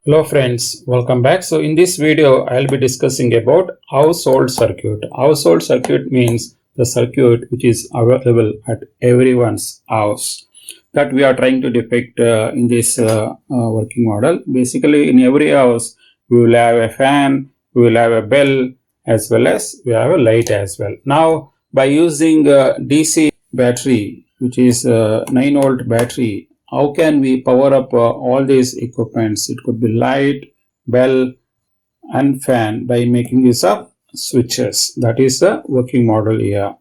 Hello friends, welcome back. So in this video, I'll be discussing about household circuit. Household circuit means the circuit which is available at everyone's house that we are trying to depict in this working model. Basically, in every house, we will have a fan, we will have a bell, as well as we have a light as well. Now, by using DC battery, which is 9-volt battery, how can we power up all these equipments? It could be light, bell, and fan by making use of switches. That is the working model here.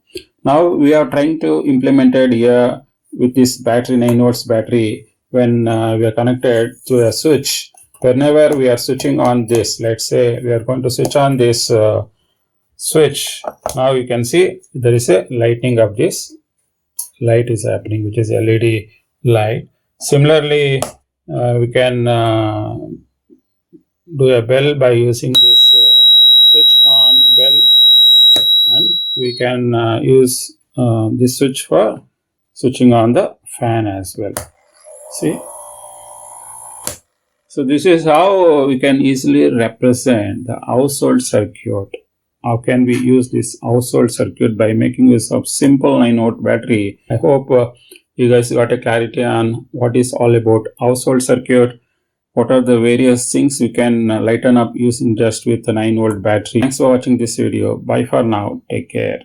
Now we are trying to implement it here with this battery, 9 volts battery. When we are connected to a switch, whenever we are switching on this, let's say we are going to switch on this switch. Now you can see there is a lighting of this light is happening, which is LED light. Similarly, we can do a bell by using this switch on bell, and we can use this switch for switching on the fan as well. See, so this is how we can easily represent the household circuit. How can we use this household circuit by making use of simple 9-volt battery? I hope you guys got a clarity on what is all about household circuit. What are the various things we can lighten up using just with the 9-volt battery. Thanks for watching this video. Bye for now. Take care.